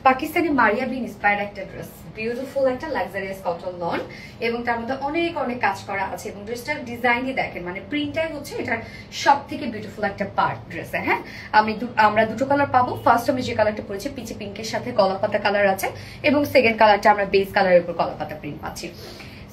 পাকিস্তানি মারিয়া বিন inspired একটা dress, beautiful একটা luxurious cotton loan এবং তার মধ্যে অনেক অনেক কাজ করা আছে এবং ড্রেসটার ডিজাইনই দেখেন, মানে প্রিন্টটাই হচ্ছে এটার সব থেকে বিউটিফুল একটা পার্ট ড্রেসে। হ্যাঁ, আমরা দুটো কালার পাবো। ফার্স্ট আমি যে কালারটা পরেছি পিচি পিঙ্কের সাথে কলাপাতা কালার আছে এবং সেকেন্ড কালারটা আমরা বেস কালারের উপর কলাপাতা প্রিন্ট পাচ্ছি।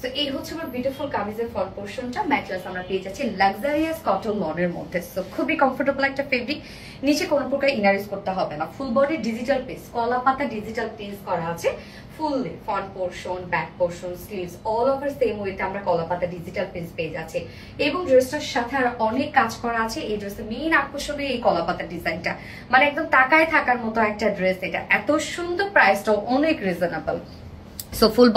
তো এই হচ্ছে আমার বিউটিফুল কামিজের ফ্রন্ট পোর্শনটা। ম্যাটলেস আমরা পেয়ে যাচ্ছি লাক্সারিয়াস কটন লনের মধ্যে। সো খুবই কমফোর্টেবল একটা ফেব্রিক, নিচে কোনো প্রকার ইনার ইউজ করতে হবে না। ফুল বডি ডিজিটাল পিস, কলাপাতা ডিজিটাল পিস করা আছে fully. Front portion, back portion, sleeves all over same ওয়েতে আমরা কলাপাতা ডিজিটাল পিস পেয়ে যাচ্ছি এবং ড্রেসটার সাথে আর অনেক কাজ করা আছে। এই ড্রেসের মেইন আকর্ষণীয় এই কলাপাতা ডিজাইনটা, মানে একদম তাকায় থাকার মতো একটা ড্রেস। এটা এত সুন্দর, প্রাইসটাও অনেক রিজনেবল। সো ফুল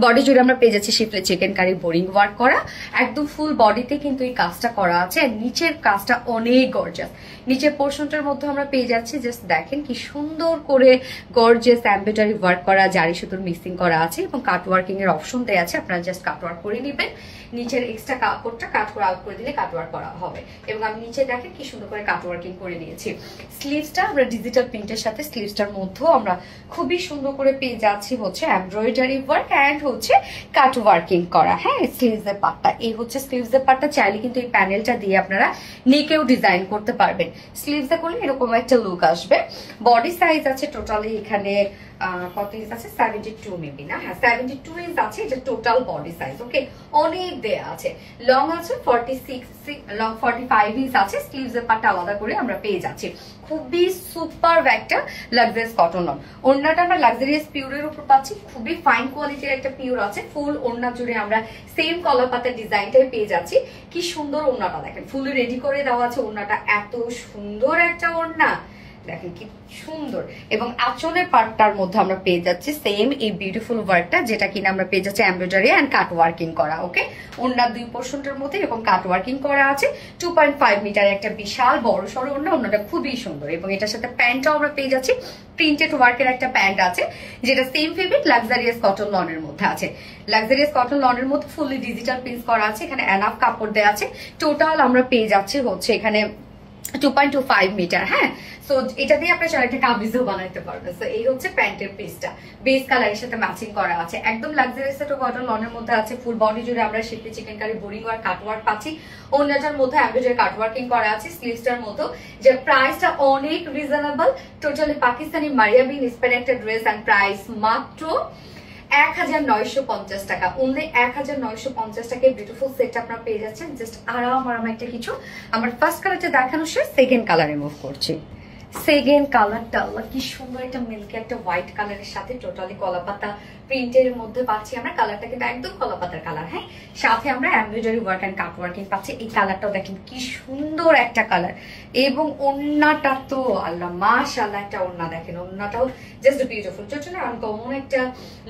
বডি জুড়ে আমরা পেয়ে যাচ্ছি শিফলে চিকেন কারি বোরিং ওয়ার্ক করা, একদম ফুল বডিতে কিন্তু এই কাজটা করা আছে। আর নিচের কাজটা অনেক গর্জাস। নিচের পোর্শনটার মধ্যে আমরা পেয়ে যাচ্ছি, জাস্ট দেখেন কি সুন্দর করে গর্জিয়াস এমব্রয়ডারি ওয়ার্ক করা, জারি সুতোর মিক্সিং করা আছে এবং কাট ওয়ার্কিং এর অপশন দেওয়া আছে। আপনারা জাস্ট কাট ওয়ার্ক করে নেবেন, নিচের এক্সট্রা কাপড়টা কাট করে আউট করে দিলে কাট ওয়ার্ক করা হবে। এবং আমি নিচে দেখেন কি সুন্দর করে কাট ওয়ার্কিং করে নিয়েছি। স্লিভসটা আমরা ডিজিটাল প্রিন্টের সাথে স্লিভসটার মধ্যেও আমরা খুবই সুন্দর করে পেয়ে যাচ্ছি হচ্ছে এমব্রয়ডারি ওয়ার্ক এন্ড হচ্ছে কাট ওয়ার্কিং করা। হ্যাঁ, স্লিভসের পার্টটা এই হচ্ছে স্লিভসের পার্টটা। চাইলে কিন্তু এই প্যানেলটা দিয়ে আপনারা নেকেও ডিজাইন করতে পারবেন। স্লিভসে করলে এরকম একটা লুক আসবে। বডি সাইজ আছে টোটালি এখানে কত ইঞ্চ আছে, 72 মেবি না, হ্যাঁ 72 ইঞ্চ আছে। এটা টোটাল বডি সাইজ। ওকে, অনেক দেয়া আছে। লং আছে 45 ইঞ্চ আছে। স্লিভস এর পার্টটা আলাদা করে আমরা পেয়ে যাচ্ছি। খুবই সুপার একটা লাক্সারিয়াস কটন লন। ওড়নাটা আমরা লাক্সারিয়াস পিওরের উপর পাচ্ছি, খুবই ফাইন কোয়ালিটির একটা পিওর আছে। ফুল ওড়না জুড়ে আমরা সেম কলাপাতা ডিজাইনটাই পেয়ে যাচ্ছি। কি সুন্দর ওড়নাটা দেখেন, ফুল রেডি করে দেওয়া আছে। ওড়নাটা এত সুন্দর একটা ওড়না, দেখেন কি সুন্দর। এবং আঁচলের পার্টটার মধ্যে আমরা পেয়ে যাচ্ছি সেম এই বিউটিফুল ওয়ার্কটা, যেটা কিনা আমরা পেয়ে যাচ্ছি এমব্রয়ডারি এন্ড কাট ওয়ার্কিং করা। ওকে, ওড়নার দুই পোর্শনটার মধ্যে এরকম কাট ওয়ার্কিং করা আছে। 2.5 মিটার একটা বিশাল বড় সড়ো ওড়না। ওড়নাটা খুবই সুন্দর এবং এটার সাথে প্যান্টটাও আমরা পেয়ে যাচ্ছি। প্রিন্টেড ওয়ার্কের একটা প্যান্ট আছে, যেটা সেম ফেব্রিক লাক্সারিয়াস কটন লনের মধ্যে আছে। লাক্সারিয়াস কটন লনের মধ্যে ফুললি ডিজিটাল প্রিন্ট করা আছে। এখানে এনাফ কাপড় দেওয়া আছে। টোটাল আমরা পেয়ে যাচ্ছি হচ্ছে এখানে 2.25 মিটার। হ্যাঁ, সো এটা দিয়ে আপনার একটা কামিজও বানাইতে পারবেন। সো এই হচ্ছে প্যান্টের পিসটা, বেস কালারের সাথে ম্যাচিং করা আছে। একদম লাক্সারিয়াস একটা কটন লনের মধ্যে আছে। ফুল বডি জুড়ে আমরা schiffli chikankari boring work cut work পাচ্ছি। ওড়নাটার মধ্যে এমব্রয়ডারি কাট ওয়ার্কিং করা আছে। স্লিভসটার মতো, যে প্রাইসটা অনেক রিজনেবল। টোটালি পাকিস্তানি মারিয়া বিন ইন্সপায়ার্ড একটা ড্রেস এন্ড প্রাইস মাত্র 1950 টাকা। অনলি 1950 টাকায় বিউটিফুল সেট আপনারা পেয়ে যাচ্ছেন। জাস্ট আরাম একটা কিছু। আমার ফার্স্ট কালারটা দেখানো শেষ, সেকেন্ড কালারে মুভ করছি। সেকেন্ড কালারটা আল্লাহ কি সুন্দর, একটা মিল্কি একটা হোয়াইট কালারের সাথে টোটালি কলাপাতা প্রিন্টের মধ্যে পাচ্ছি আমরা। কালারটা কিন্তু একদম কলাপাতার কালার। হ্যাঁ, সাথে আমরা embroidery work and cut working পাচ্ছি। এই কালারটাও দেখেন কি সুন্দর একটা কালার। এবং ওড়নাটা তো আল্লাহ মাশাআল্লাহ একটা ওড়না দেখেন, ওড়নাটাও জাস্ট বিউটিফুল। টোটালি আনকমন একটা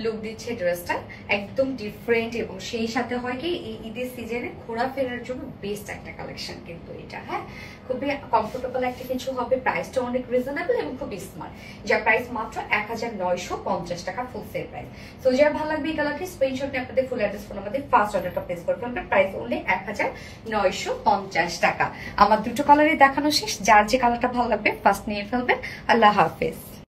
লুক দিচ্ছে ড্রেসটা, একদম ডিফারেন্ট। এবং সেই সাথে হয় কি এই ঈদের সিজনে ঘোরাফেরার জন্য বেস্ট একটা কালেকশন কিন্তু এটা। হ্যাঁ, খুবই কমফোর্টেবল একটা কিছু হবে। প্রাইসটা অনেক রিজনেবল এবং খুব স্মার্ট, যার প্রাইস মাত্র 1950 টাকা ফুল সেল প্রাইস। সো যার ভালো লাগবে এই কালারটি স্ক্রিনশট নিয়ে আপনাদের ফুল অ্যাড্রেস ফোন আমাদের ফার্স্ট অর্ডারটা প্লেস করে ফেলবেন। প্রাইস অনলি 1950 টাকা। আমার দুটো কালারই দেখানো শেষ। যার যে কালারটা ভালো লাগবে ফার্স্ট নিয়ে ফেলবেন। আল্লাহ হাফেজ।